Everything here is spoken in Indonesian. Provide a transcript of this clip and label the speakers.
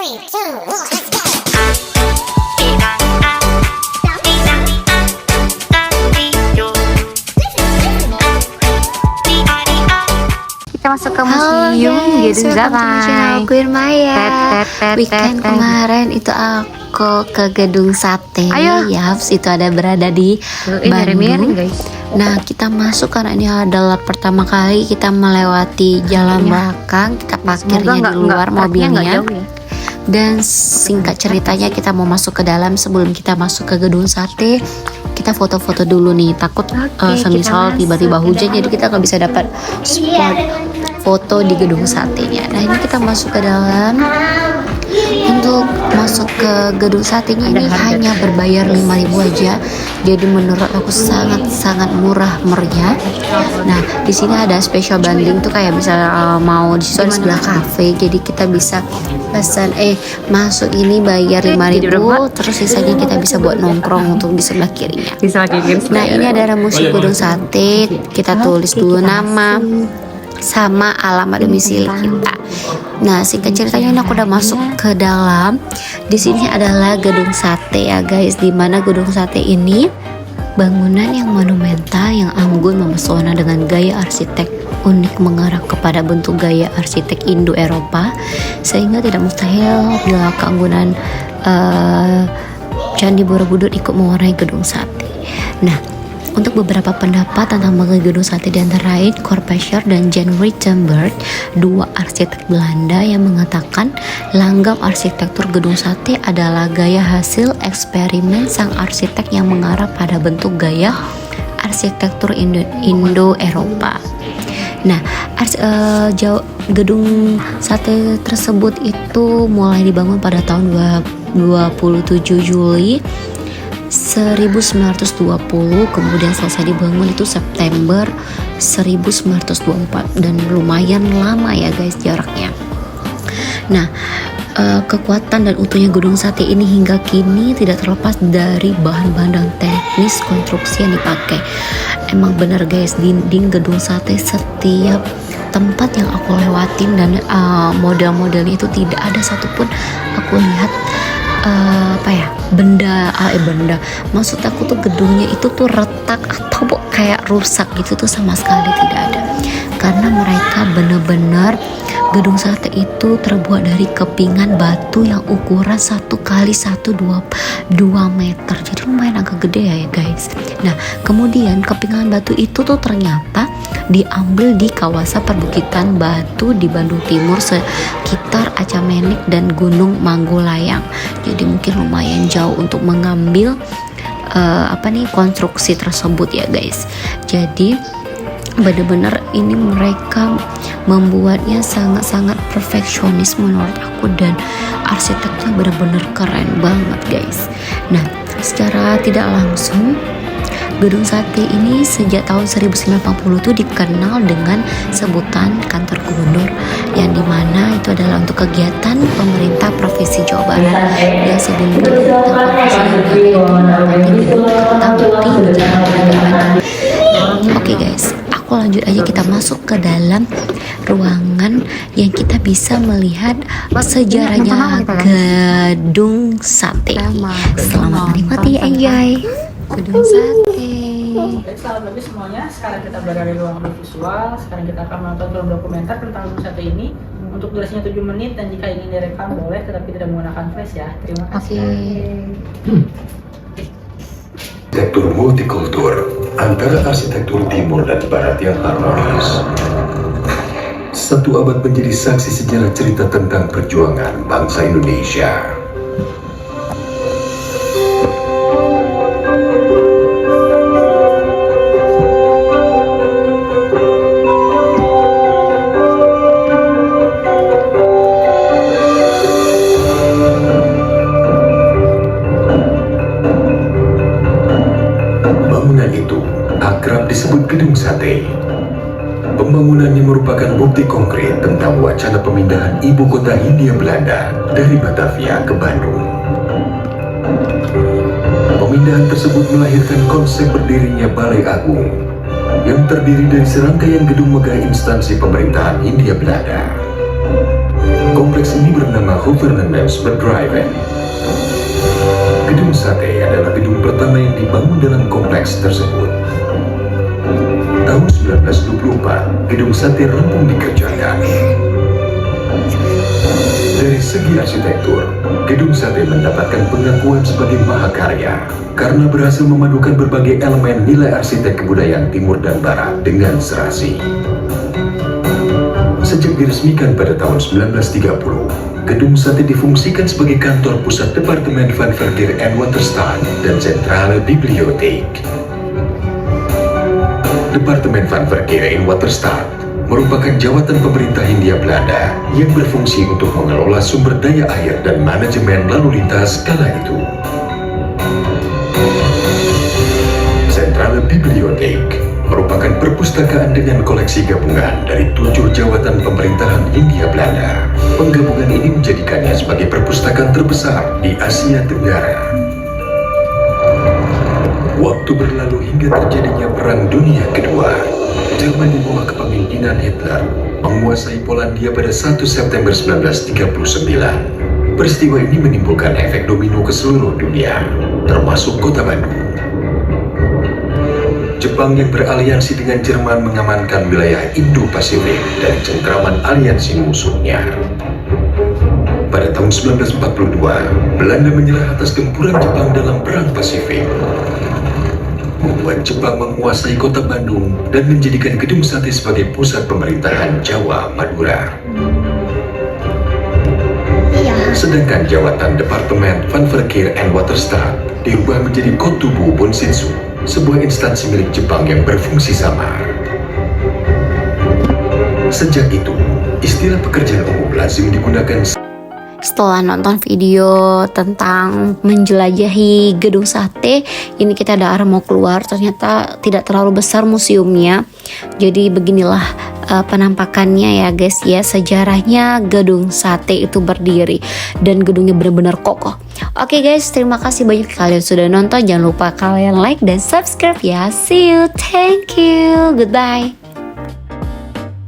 Speaker 1: 3, 2, 1, let's go.
Speaker 2: Kita masuk ke museum gitu,
Speaker 3: channel Queer Maya. Weekend kemarin itu aku ke Gedung Sate.
Speaker 2: Ayo.
Speaker 3: Yaps, itu ada berada di Bandung.
Speaker 2: guys.
Speaker 3: Nah, kita masuk karena ini adalah pertama kali kita melewati jalan belakang. Kita parkirnya di luar mobilnya. Dan singkat ceritanya kita mau masuk ke dalam. Sebelum kita masuk ke Gedung Sate, kita foto-foto dulu nih. Takut semisal tiba-tiba hujan, jadi kita nggak bisa dapat spot foto di Gedung Satenya. Nah, ini kita masuk ke dalam. Untuk masuk ke Gedung Satenya ini hanya berbayar 5.000 aja. Jadi menurut aku sangat murah meriah. Nah, di sini ada special bundling tuh, kayak misalnya mau di situ ada sebelah cafe. Jadi kita bisa pesan masuk ini bayar 5.000, terus sisanya kita bisa buat nongkrong untuk di sebelah kirinya. Nah, ini ada musik Gedung Sate. Kita tulis dulu nama sama alamat domisili kita. Nah, singkat ceritanya ini aku udah masuk ke dalam. Di sini adalah Gedung Sate ya guys. Di mana Gedung Sate ini bangunan yang monumental, yang anggun, memesona dengan gaya arsitek unik mengarah kepada bentuk gaya arsitek Indo-Eropa, sehingga tidak mustahil bila keanggunan Candi Borobudur ikut mewarnai Gedung Sate. Nah, untuk beberapa pendapat tentang mengenai Gedung Sate di antara lain Corbusier dan Jan Rittenberg, dua arsitek Belanda, yang mengatakan langgam arsitektur Gedung Sate adalah gaya hasil eksperimen sang arsitek yang mengarah pada bentuk gaya arsitektur Indo-Eropa. Nah, Gedung Sate tersebut itu mulai dibangun pada tahun 27 Juli 1920, kemudian selesai dibangun itu September 1924, dan lumayan lama ya guys jaraknya. Nah, kekuatan dan utuhnya Gedung Sate ini hingga kini tidak terlepas dari bahan-bahan dan teknis konstruksi yang dipakai. Emang bener guys, dinding Gedung Sate setiap tempat yang aku lewatin dan model-modelnya itu tidak ada satupun aku lihat benda maksud aku tuh gedungnya itu tuh retak atau kayak rusak gitu tuh, sama sekali tidak ada. Karena mereka bener-bener Gedung Sate itu terbuat dari kepingan batu yang ukuran 1 kali 1 2 meter, jadi lumayan agak gede ya guys. Nah, kemudian kepingan batu itu tuh ternyata diambil di kawasan perbukitan batu di Bandung Timur sekitar Acamenik dan Gunung Manggulayang. Jadi mungkin lumayan jauh untuk mengambil konstruksi tersebut ya guys. Jadi bener-bener ini mereka membuatnya sangat-sangat perfeksionis menurut aku, dan arsiteknya bener-bener keren banget guys. Nah, secara tidak langsung Gedung Sate ini sejak tahun 1980 itu dikenal dengan sebutan kantor gubernur, yang dimana itu adalah untuk kegiatan pemerintah Provinsi Jawa Barat yang sebelumnya Oke guys, aku lanjut aja, kita masuk ke dalam ruangan yang kita bisa melihat sejarahnya Gedung Sate. Selamat menikmati, enjoy Gedung Sate.
Speaker 4: Baik, selamat pagi semuanya. Sekarang kita berada di ruang visual. Sekarang kita akan menonton film dokumenter tentang Gedung Sate ini. Untuk durasinya 7 menit, dan jika ingin direkam boleh, tetapi tidak menggunakan flash ya. Terima kasih.
Speaker 5: Arsitektur multikultur antara arsitektur timur dan barat yang harmonis. 1 abad menjadi saksi sejarah cerita tentang perjuangan bangsa Indonesia. Bangunan itu akrab disebut Gedung Sate. Pembangunannya merupakan bukti konkret tentang wacana pemindahan ibu kota Hindia Belanda dari Batavia ke Bandung. Pemindahan tersebut melahirkan konsep berdirinya Balai Agung yang terdiri dari serangkaian gedung megah instansi pemerintahan Hindia Belanda. Kompleks kompleks ini bernama Hovernemensbedrijven. Gedung sate adalah gedung pertama yang dibangun dalam kompleks tersebut. Tahun 1924, gedung sate rampung dikerjakan. Dari segi arsitektur, gedung sate mendapatkan pengakuan sebagai mahakarya karena berhasil memadukan berbagai elemen nilai arsitek kebudayaan Timur dan Barat dengan serasi. Sejak diresmikan pada tahun 1930, gedung sate difungsikan sebagai kantor pusat Departemen van Verkeer en Waterstaat dan Centrale Bibliotheek. Departemen van Verkeer en Waterstaat merupakan jawatan pemerintah Hindia Belanda yang berfungsi untuk mengelola sumber daya air dan manajemen lalu lintas kala itu. Centrale Bibliotheek merupakan perpustakaan dengan koleksi gabungan dari 7 jawatan pemerintahan Hindia Belanda. Penggabungan ini menjadikannya sebagai perpustakaan terbesar di Asia Tenggara. Waktu berlalu hingga terjadinya Perang Dunia Kedua. Jerman di bawah kepemimpinan Hitler menguasai Polandia pada 1 September 1939. Peristiwa ini menimbulkan efek domino ke seluruh dunia, termasuk kota Bandung. Jepang yang beraliansi dengan Jerman mengamankan wilayah Indo-Pasifik dari cengkraman aliansi musuhnya. Pada tahun 1942, Belanda menyerah atas gempuran Jepang dalam Perang Pasifik, membuat Jepang menguasai kota Bandung dan menjadikan gedung sate sebagai pusat pemerintahan Jawa Madura. Sedangkan jawatan Departemen van Verkeer en Waterstaat dirubah menjadi Kotubu Bonsitsu, sebuah instansi milik Jepang yang berfungsi samar. Sejak itu, istilah pekerjaan umum lazim digunakan.
Speaker 3: Setelah nonton video tentang menjelajahi gedung sate, ini kita ada arah mau keluar. Ternyata tidak terlalu besar museumnya. Jadi beginilah penampakannya ya guys ya. Sejarahnya gedung sate itu berdiri dan gedungnya benar-benar kokoh. Oke guys, terima kasih banyak kalian sudah nonton. Jangan lupa kalian like dan subscribe ya. See you, thank you, goodbye.